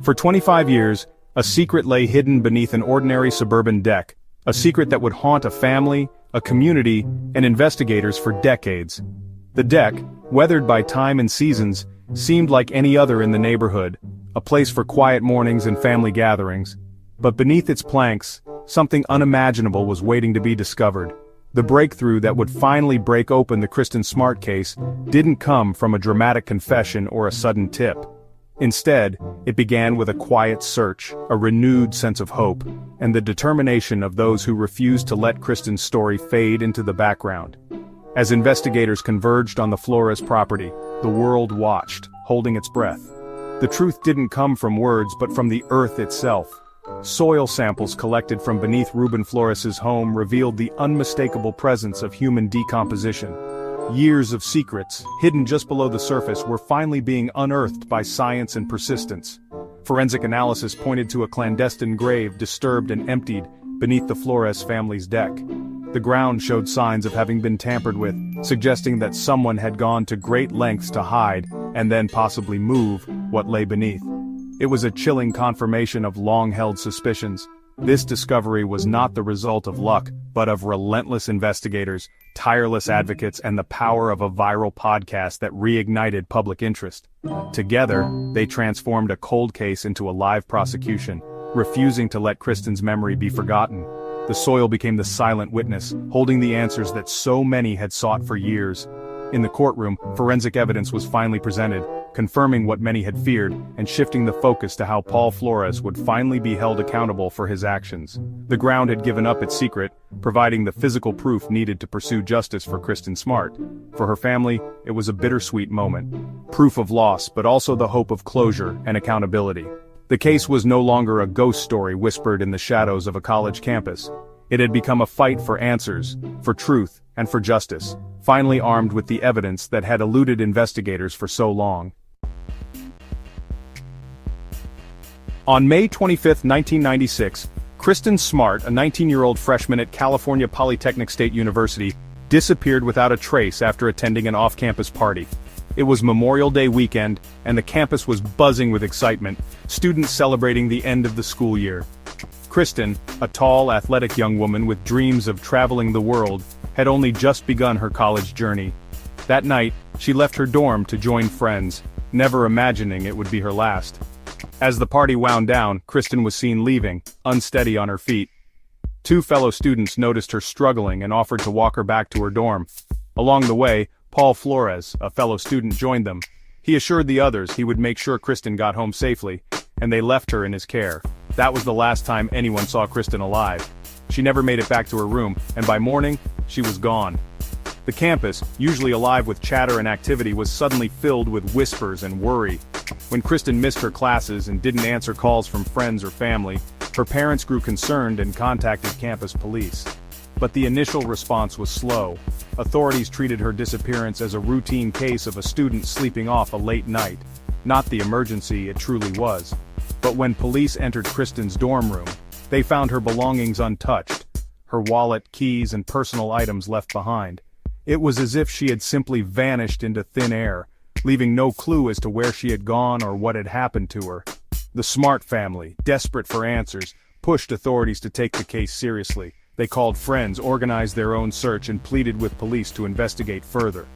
For 25 years, a secret lay hidden beneath an ordinary suburban deck, a secret that would haunt a family, a community, and investigators for decades. The deck, weathered by time and seasons, seemed like any other in the neighborhood, a place for quiet mornings and family gatherings. But beneath its planks, something unimaginable was waiting to be discovered. The breakthrough that would finally break open the Kristin Smart case didn't come from a dramatic confession or a sudden tip. Instead, it began with a quiet search, a renewed sense of hope, and the determination of those who refused to let Kristin's story fade into the background. As investigators converged on the Flores property, the world watched, holding its breath. The truth didn't come from words but from the earth itself. Soil samples collected from beneath Ruben Flores's home revealed the unmistakable presence of human decomposition. Years of secrets, hidden just below the surface, were finally being unearthed by science and persistence. Forensic analysis pointed to a clandestine grave disturbed and emptied beneath the Flores family's deck. The ground showed signs of having been tampered with, suggesting that someone had gone to great lengths to hide, and then possibly move, what lay beneath. It was a chilling confirmation of long-held suspicions. This discovery was not the result of luck, but of relentless investigators, tireless advocates, and the power of a viral podcast that reignited public interest. Together, they transformed a cold case into a live prosecution, refusing to let Kristin's memory be forgotten. The soil became the silent witness, holding the answers that so many had sought for years. In the courtroom, forensic evidence was finally presented, confirming what many had feared, and shifting the focus to how Paul Flores would finally be held accountable for his actions. The ground had given up its secret, providing the physical proof needed to pursue justice for Kristin Smart. For her family, it was a bittersweet moment. Proof of loss, but also the hope of closure and accountability. The case was no longer a ghost story whispered in the shadows of a college campus. It had become a fight for answers, for truth, and for justice, finally armed with the evidence that had eluded investigators for so long. On May 25, 1996, Kristin Smart, a 19-year-old freshman at California Polytechnic State University, disappeared without a trace after attending an off-campus party. It was Memorial Day weekend, and the campus was buzzing with excitement, students celebrating the end of the school year. Kristin, a tall, athletic young woman with dreams of traveling the world, had only just begun her college journey. That night, she left her dorm to join friends, never imagining it would be her last. As the party wound down, Kristin was seen leaving, unsteady on her feet. Two fellow students noticed her struggling and offered to walk her back to her dorm. Along the way, Paul Flores, a fellow student, joined them. He assured the others he would make sure Kristin got home safely, and they left her in his care. That was the last time anyone saw Kristin alive. She never made it back to her room, and by morning, she was gone. The campus, usually alive with chatter and activity, was suddenly filled with whispers and worry. When Kristin missed her classes and didn't answer calls from friends or family, her parents grew concerned and contacted campus police. But the initial response was slow. Authorities treated her disappearance as a routine case of a student sleeping off a late night, not the emergency it truly was. But when police entered Kristin's dorm room, they found her belongings untouched, her wallet, keys, and personal items left behind. It was as if she had simply vanished into thin air, leaving no clue as to where she had gone or what had happened to her. The Smart family, desperate for answers, pushed authorities to take the case seriously. They called friends, organized their own search, and pleaded with police to investigate further.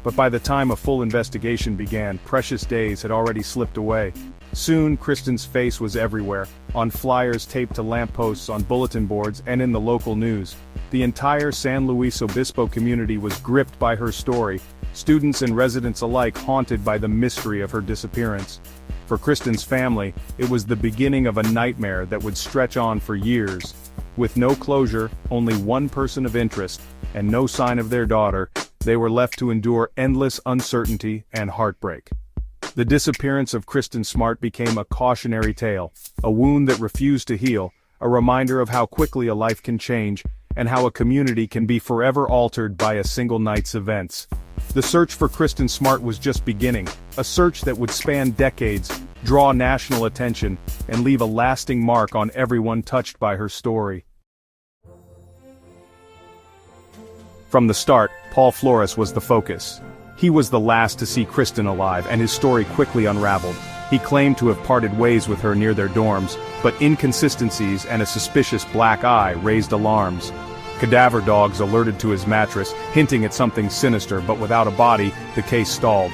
But by the time a full investigation began, precious days had already slipped away. Soon, Kristin's face was everywhere, on flyers taped to lampposts, on bulletin boards, and in the local news. The entire San Luis Obispo community was gripped by her story, students and residents alike haunted by the mystery of her disappearance. For Kristin's family, it was the beginning of a nightmare that would stretch on for years. With no closure, only one person of interest, and no sign of their daughter, they were left to endure endless uncertainty and heartbreak. The disappearance of Kristin Smart became a cautionary tale, a wound that refused to heal, a reminder of how quickly a life can change, and how a community can be forever altered by a single night's events. The search for Kristin Smart was just beginning, a search that would span decades, draw national attention, and leave a lasting mark on everyone touched by her story. From the start, Paul Flores was the focus. He was the last to see Kristin alive, and his story quickly unraveled. He claimed to have parted ways with her near their dorms, but inconsistencies and a suspicious black eye raised alarms. Cadaver dogs alerted to his mattress, hinting at something sinister, but without a body, the case stalled.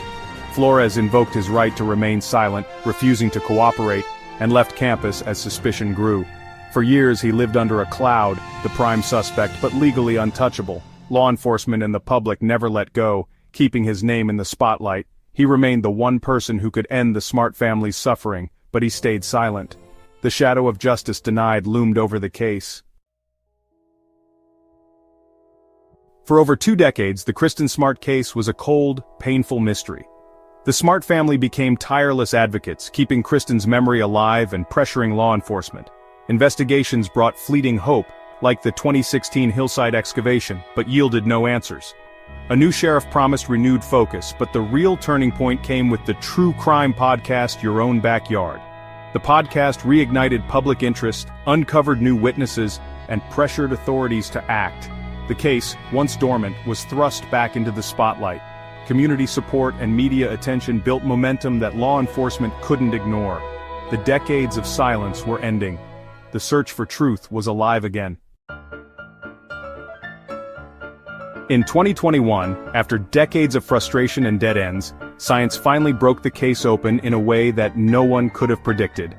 Flores invoked his right to remain silent, refusing to cooperate, and left campus as suspicion grew. For years he lived under a cloud, the prime suspect but legally untouchable. Law enforcement and the public never let go, keeping his name in the spotlight. He remained the one person who could end the Smart family's suffering, but he stayed silent. The shadow of justice denied loomed over the case. For over 2 decades, the Kristin Smart case was a cold, painful mystery. The Smart family became tireless advocates, keeping Kristin's memory alive and pressuring law enforcement. Investigations brought fleeting hope, like the 2016 hillside excavation, but yielded no answers. A new sheriff promised renewed focus, but the real turning point came with the true crime podcast Your Own Backyard. The podcast reignited public interest, uncovered new witnesses, and pressured authorities to act. The case, once dormant, was thrust back into the spotlight. Community support and media attention built momentum that law enforcement couldn't ignore. The decades of silence were ending. The search for truth was alive again. In 2021, after decades of frustration and dead ends, science finally broke the case open in a way that no one could have predicted.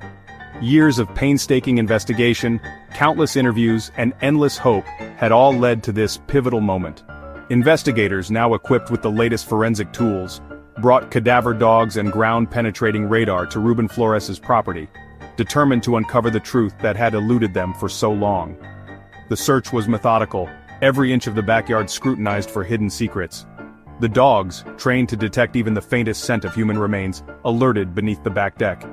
Years of painstaking investigation, countless interviews, and endless hope had all led to this pivotal moment. Investigators, now equipped with the latest forensic tools, brought cadaver dogs and ground-penetrating radar to Ruben Flores's property, determined to uncover the truth that had eluded them for so long. The search was methodical, every inch of the backyard scrutinized for hidden secrets. The dogs, trained to detect even the faintest scent of human remains, alerted beneath the back deck.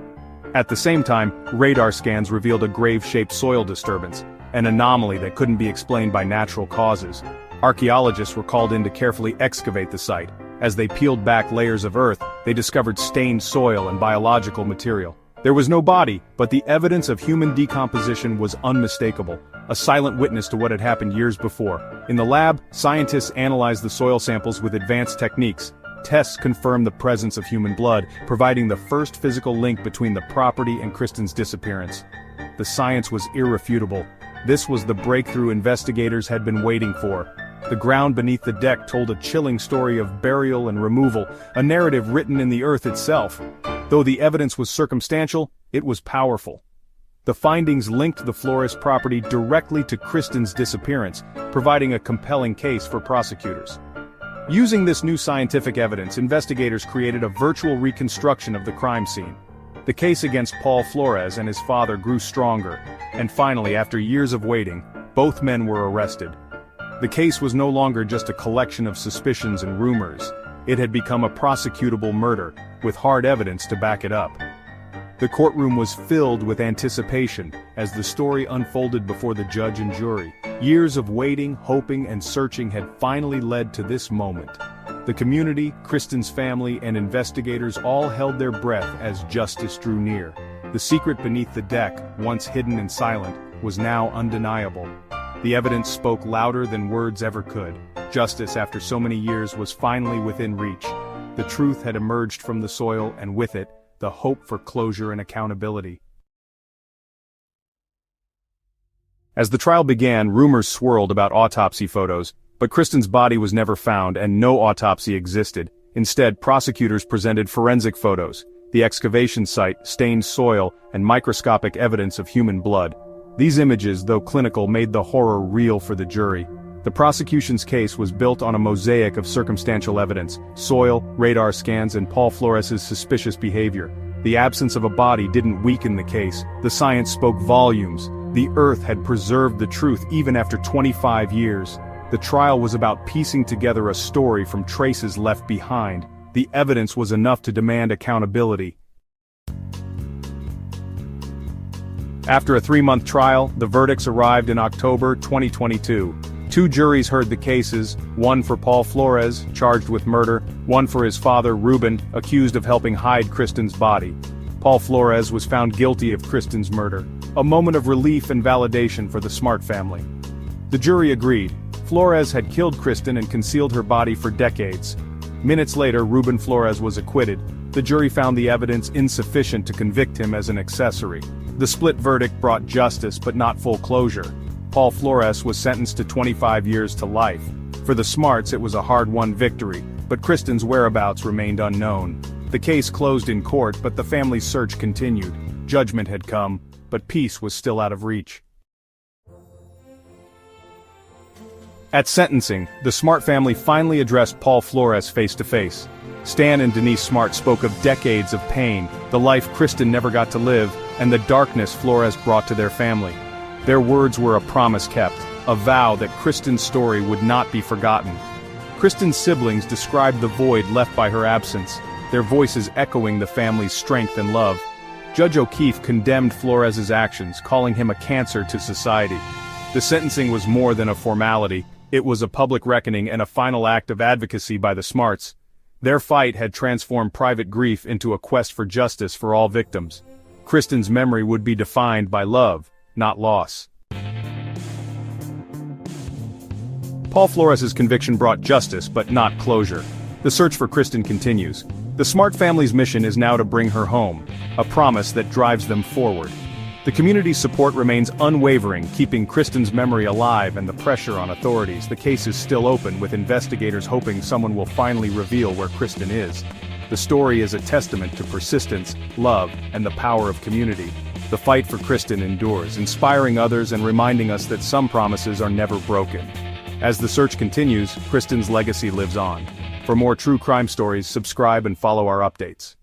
At the same time, radar scans revealed a grave-shaped soil disturbance, an anomaly that couldn't be explained by natural causes. Archaeologists were called in to carefully excavate the site. As they peeled back layers of earth, they discovered stained soil and biological material. There was no body, but the evidence of human decomposition was unmistakable, a silent witness to what had happened years before. In the lab, scientists analyzed the soil samples with advanced techniques. Tests confirmed the presence of human blood, providing the first physical link between the property and Kristin's disappearance. The science was irrefutable. This was the breakthrough investigators had been waiting for. The ground beneath the deck told a chilling story of burial and removal, a narrative written in the earth itself. Though the evidence was circumstantial, it was powerful. The findings linked the Flores property directly to Kristin's disappearance, providing a compelling case for prosecutors. Using this new scientific evidence, investigators created a virtual reconstruction of the crime scene. The case against Paul Flores and his father grew stronger, and finally, after years of waiting, both men were arrested. The case was no longer just a collection of suspicions and rumors. It had become a prosecutable murder, with hard evidence to back it up. The courtroom was filled with anticipation as the story unfolded before the judge and jury. Years of waiting, hoping, and searching had finally led to this moment. The community, Kristin's family, and investigators all held their breath as justice drew near. The secret beneath the deck, once hidden and silent, was now undeniable. The evidence spoke louder than words ever could. Justice, after so many years, was finally within reach. The truth had emerged from the soil, and with it, the hope for closure and accountability. As the trial began, rumors swirled about autopsy photos, but Kristin's body was never found and no autopsy existed. Instead, prosecutors presented forensic photos, the excavation site, stained soil, and microscopic evidence of human blood. These images, though clinical, made the horror real for the jury. The prosecution's case was built on a mosaic of circumstantial evidence: soil, radar scans, and Paul Flores's suspicious behavior. The absence of a body didn't weaken the case. The science spoke volumes. The earth had preserved the truth even after 25 years. The trial was about piecing together a story from traces left behind. The evidence was enough to demand accountability. After a 3-month trial, the verdicts arrived in October 2022. 2 juries heard the cases, one for Paul Flores, charged with murder, one for his father, Ruben, accused of helping hide Kristin's body. Paul Flores was found guilty of Kristin's murder, a moment of relief and validation for the Smart family. The jury agreed. Flores had killed Kristin and concealed her body for decades. Minutes later, Ruben Flores was acquitted. the jury found the evidence insufficient to convict him as an accessory. The split verdict brought justice but not full closure. Paul Flores was sentenced to 25 years to life. For the Smarts, it was a hard-won victory, but Kristin's whereabouts remained unknown. The case closed in court, but the family's search continued. Judgment had come, but peace was still out of reach. At sentencing, the Smart family finally addressed Paul Flores face-to-face. Stan and Denise Smart spoke of decades of pain, the life Kristin never got to live, and the darkness Flores brought to their family. Their words were a promise kept, a vow that Kristin's story would not be forgotten. Kristin's siblings described the void left by her absence, their voices echoing the family's strength and love. Judge O'Keefe condemned Flores's actions, calling him a cancer to society. The sentencing was more than a formality, it was a public reckoning and a final act of advocacy by the Smarts. Their fight had transformed private grief into a quest for justice for all victims. Kristin's memory would be defined by love, not loss. Paul Flores's conviction brought justice but not closure. The search for Kristin continues. The Smart family's mission is now to bring her home, a promise that drives them forward. The community's support remains unwavering, keeping Kristin's memory alive and the pressure on authorities. The case is still open, with investigators hoping someone will finally reveal where Kristin is. The story is a testament to persistence, love, and the power of community. The fight for Kristin endures, inspiring others and reminding us that some promises are never broken. As the search continues, Kristin's legacy lives on. For more true crime stories, subscribe and follow our updates.